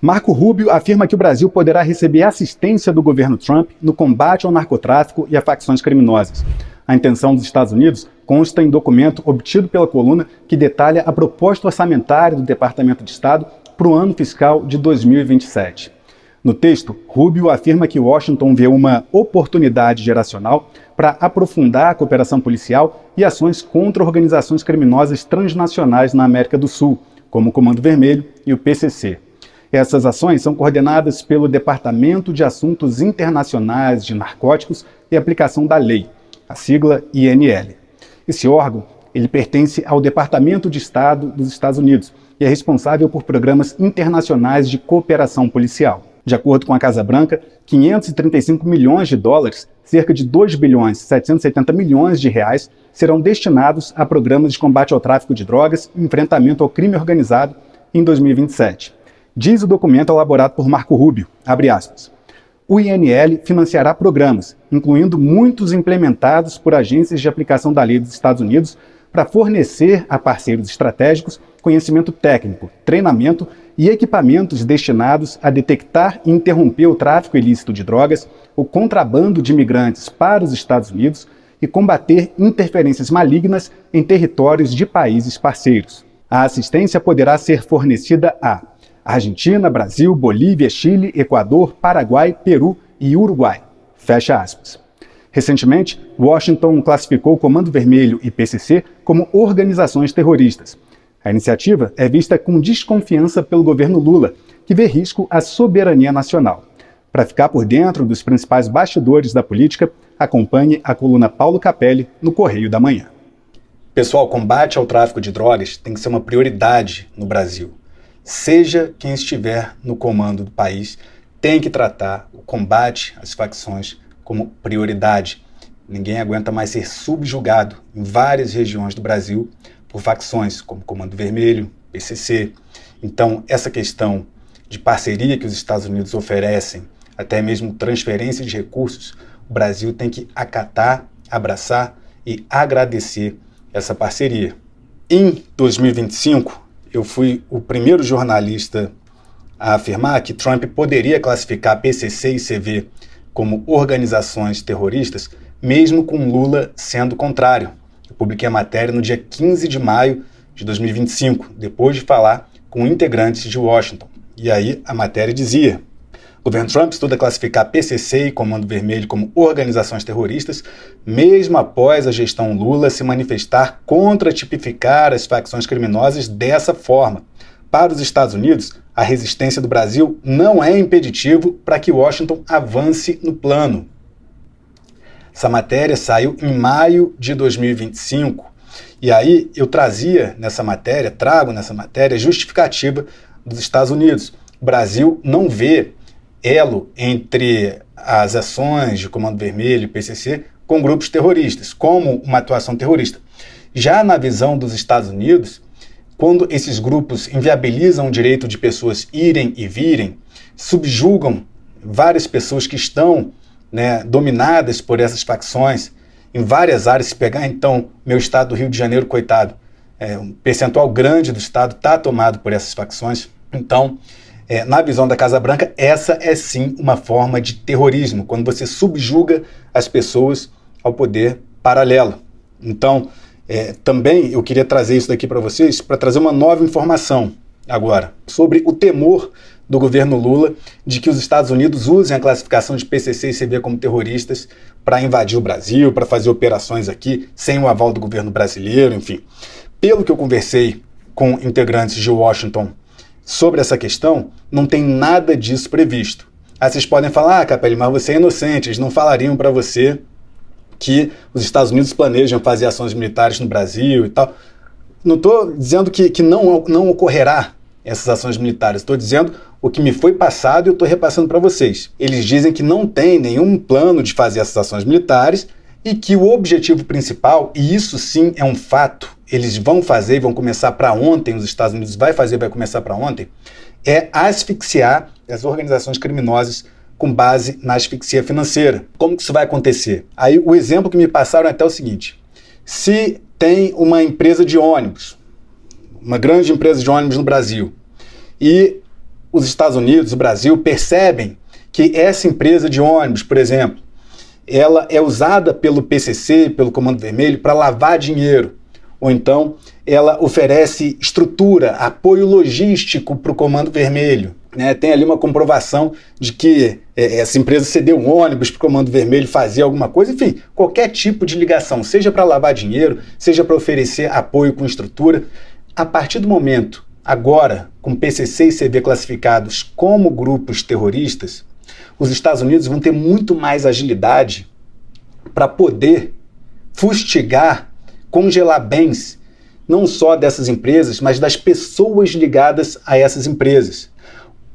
Marco Rubio afirma que o Brasil poderá receber assistência do governo Trump no combate ao narcotráfico e a facções criminosas. A intenção dos Estados Unidos consta em documento obtido pela coluna que detalha a proposta orçamentária do Departamento de Estado para o ano fiscal de 2027. No texto, Rubio afirma que Washington vê uma oportunidade geracional para aprofundar a cooperação policial e ações contra organizações criminosas transnacionais na América do Sul, como o Comando Vermelho e o PCC. Essas ações são coordenadas pelo Departamento de Assuntos Internacionais de Narcóticos e Aplicação da Lei, a sigla INL. Esse órgão ele pertence ao Departamento de Estado dos Estados Unidos e é responsável por programas internacionais de cooperação policial. De acordo com a Casa Branca, 535 milhões de dólares, cerca de 2 bilhões e 770 milhões de reais, serão destinados a programas de combate ao tráfico de drogas e enfrentamento ao crime organizado em 2027. Diz o documento elaborado por Marco Rubio, abre aspas, o INL financiará programas, incluindo muitos implementados por agências de aplicação da lei dos Estados Unidos, para fornecer a parceiros estratégicos conhecimento técnico, treinamento e equipamentos destinados a detectar e interromper o tráfico ilícito de drogas, o contrabando de imigrantes para os Estados Unidos e combater interferências malignas em territórios de países parceiros. A assistência poderá ser fornecida a Argentina, Brasil, Bolívia, Chile, Equador, Paraguai, Peru e Uruguai. Fecha aspas. Recentemente, Washington classificou o Comando Vermelho e PCC como organizações terroristas. A iniciativa é vista com desconfiança pelo governo Lula, que vê risco à soberania nacional. Para ficar por dentro dos principais bastidores da política, acompanhe a coluna Paulo Capelli no Correio da Manhã. Pessoal, o combate ao tráfico de drogas tem que ser uma prioridade no Brasil. Seja quem estiver no comando do país, tem que tratar o combate às facções como prioridade. Ninguém aguenta mais ser subjugado em várias regiões do Brasil por facções como Comando Vermelho, PCC. Então, essa questão de parceria que os Estados Unidos oferecem, até mesmo transferência de recursos, o Brasil tem que acatar, abraçar e agradecer essa parceria. Em 2025, eu fui o primeiro jornalista a afirmar que Trump poderia classificar PCC e CV como organizações terroristas, mesmo com Lula sendo contrário. Eu publiquei a matéria no dia 15 de maio de 2025, depois de falar com integrantes de Washington. E aí a matéria dizia: o governo Trump estuda classificar PCC e Comando Vermelho como organizações terroristas, mesmo após a gestão Lula se manifestar contra tipificar as facções criminosas dessa forma. Para os Estados Unidos, a resistência do Brasil não é impeditivo para que Washington avance no plano. Essa matéria saiu em maio de 2025. E aí eu trago nessa matéria justificativa dos Estados Unidos. O Brasil não vê elo entre as ações de Comando Vermelho e PCC com grupos terroristas, como uma atuação terrorista. Já na visão dos Estados Unidos, quando esses grupos inviabilizam o direito de pessoas irem e virem, subjugam várias pessoas que estão dominadas por essas facções em várias áreas. Se pegar então meu estado do Rio de Janeiro, coitado, um percentual grande do estado está tomado por essas facções. Então, na visão da Casa Branca, essa é sim uma forma de terrorismo, quando você subjuga as pessoas ao poder paralelo. Então, também eu queria trazer isso daqui para vocês, para trazer uma nova informação agora, sobre o temor do governo Lula de que os Estados Unidos usem a classificação de PCC e CV como terroristas para invadir o Brasil, para fazer operações aqui sem o aval do governo brasileiro, enfim. Pelo que eu conversei com integrantes de Washington sobre essa questão, não tem nada disso previsto. Aí vocês podem falar, Capelli, mas você é inocente, eles não falariam para você que os Estados Unidos planejam fazer ações militares no Brasil e tal. Não estou dizendo que não ocorrerá essas ações militares, estou dizendo o que me foi passado e eu estou repassando para vocês. Eles dizem que não tem nenhum plano de fazer essas ações militares e que o objetivo principal, e isso sim é um fato, eles vão fazer, vão começar para ontem, os Estados Unidos vai começar para ontem, é asfixiar as organizações criminosas com base na asfixia financeira. Como que isso vai acontecer? Aí o exemplo que me passaram é até o seguinte: se tem uma empresa de ônibus, uma grande empresa de ônibus no Brasil, e os Estados Unidos, o Brasil, percebem que essa empresa de ônibus, por exemplo, ela é usada pelo PCC, pelo Comando Vermelho, para lavar dinheiro. Ou então ela oferece estrutura, apoio logístico para o Comando Vermelho. Tem ali uma comprovação de que essa empresa cedeu um ônibus para o Comando Vermelho fazer alguma coisa. Enfim, qualquer tipo de ligação, seja para lavar dinheiro, seja para oferecer apoio com estrutura. A partir do momento, agora, com PCC e CV classificados como grupos terroristas, os Estados Unidos vão ter muito mais agilidade para poder fustigar, congelar bens, não só dessas empresas, mas das pessoas ligadas a essas empresas.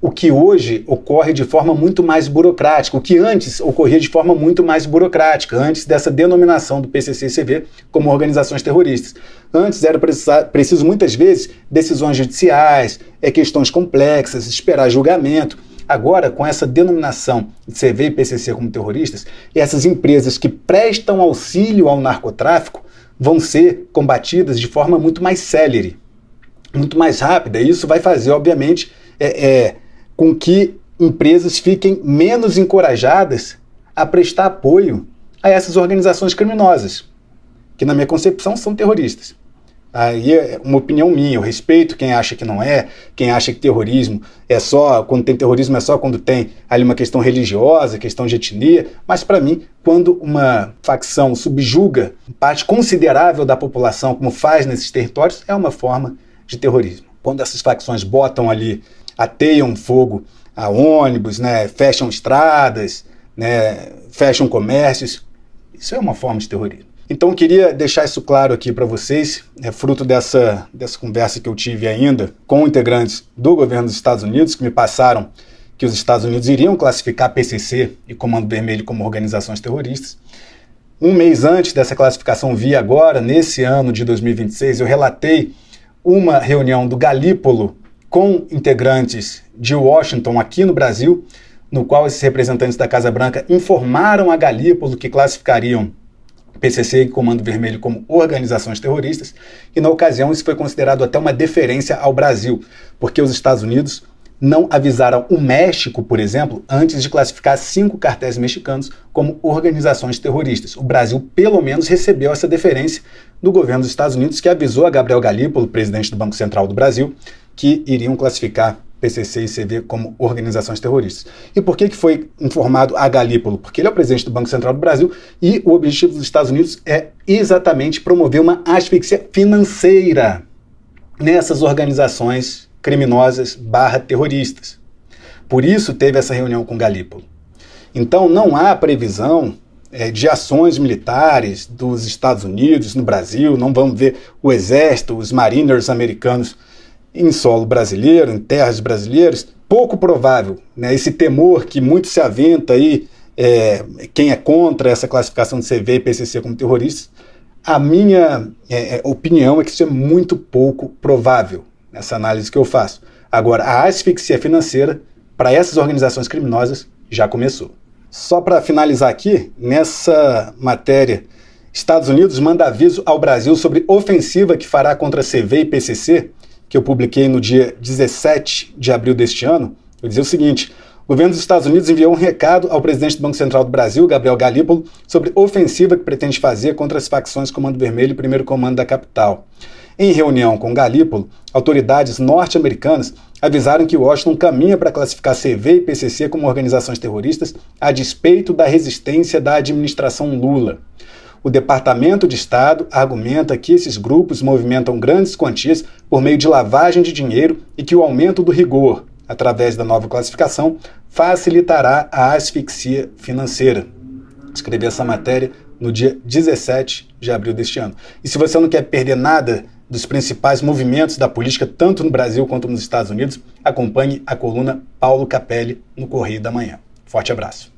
O que hoje ocorre de forma muito mais burocrática, o que antes ocorria de forma muito mais burocrática, antes dessa denominação do PCC e CV como organizações terroristas. Antes era preciso muitas vezes decisões judiciais, questões complexas, esperar julgamento. Agora, com essa denominação de CV e PCC como terroristas, essas empresas que prestam auxílio ao narcotráfico vão ser combatidas de forma muito mais célere, muito mais rápida. E isso vai fazer, obviamente, com que empresas fiquem menos encorajadas a prestar apoio a essas organizações criminosas, que na minha concepção são terroristas. Aí é uma opinião minha, eu respeito quem acha que não é, quem acha que terrorismo é só, quando tem terrorismo é só quando tem ali uma questão religiosa, questão de etnia, mas para mim, quando uma facção subjuga parte considerável da população, como faz nesses territórios, é uma forma de terrorismo. Quando essas facções botam ali, ateiam fogo a ônibus, fecham estradas, fecham comércios, isso é uma forma de terrorismo. Então eu queria deixar isso claro aqui para vocês, fruto dessa conversa que eu tive ainda com integrantes do governo dos Estados Unidos, que me passaram que os Estados Unidos iriam classificar PCC e Comando Vermelho como organizações terroristas. Um mês antes dessa classificação vir agora, nesse ano de 2026, eu relatei uma reunião do Galípolo com integrantes de Washington aqui no Brasil, no qual esses representantes da Casa Branca informaram a Galípolo que classificariam PCC e Comando Vermelho como organizações terroristas, e na ocasião isso foi considerado até uma deferência ao Brasil, porque os Estados Unidos não avisaram o México, por exemplo, antes de classificar 5 cartéis mexicanos como organizações terroristas. O Brasil, pelo menos, recebeu essa deferência do governo dos Estados Unidos, que avisou a Gabriel Galípolo, presidente do Banco Central do Brasil, que iriam classificar PCC e CV como organizações terroristas. E por que foi informado a Galípolo? Porque ele é o presidente do Banco Central do Brasil e o objetivo dos Estados Unidos é exatamente promover uma asfixia financeira nessas organizações criminosas /terroristas. Por isso teve essa reunião com Galípolo. Então não há previsão de ações militares dos Estados Unidos no Brasil, não vamos ver o exército, os mariners americanos em solo brasileiro, em terras brasileiras. Pouco provável, esse temor que muito se aventa aí, quem é contra essa classificação de CV e PCC como terroristas, a minha opinião é que isso é muito pouco provável, nessa análise que eu faço. Agora, a asfixia financeira para essas organizações criminosas já começou. Só para finalizar aqui, nessa matéria, Estados Unidos manda aviso ao Brasil sobre ofensiva que fará contra CV e PCC, que eu publiquei no dia 17 de abril deste ano. Eu dizia o seguinte: o governo dos Estados Unidos enviou um recado ao presidente do Banco Central do Brasil, Gabriel Galípolo, sobre ofensiva que pretende fazer contra as facções Comando Vermelho e Primeiro Comando da capital. Em reunião com Galípolo, autoridades norte-americanas avisaram que Washington caminha para classificar CV e PCC como organizações terroristas a despeito da resistência da administração Lula. O Departamento de Estado argumenta que esses grupos movimentam grandes quantias por meio de lavagem de dinheiro e que o aumento do rigor, através da nova classificação, facilitará a asfixia financeira. Escrevi essa matéria no dia 17 de abril deste ano. E se você não quer perder nada dos principais movimentos da política, tanto no Brasil quanto nos Estados Unidos, acompanhe a coluna Paulo Capelli no Correio da Manhã. Forte abraço.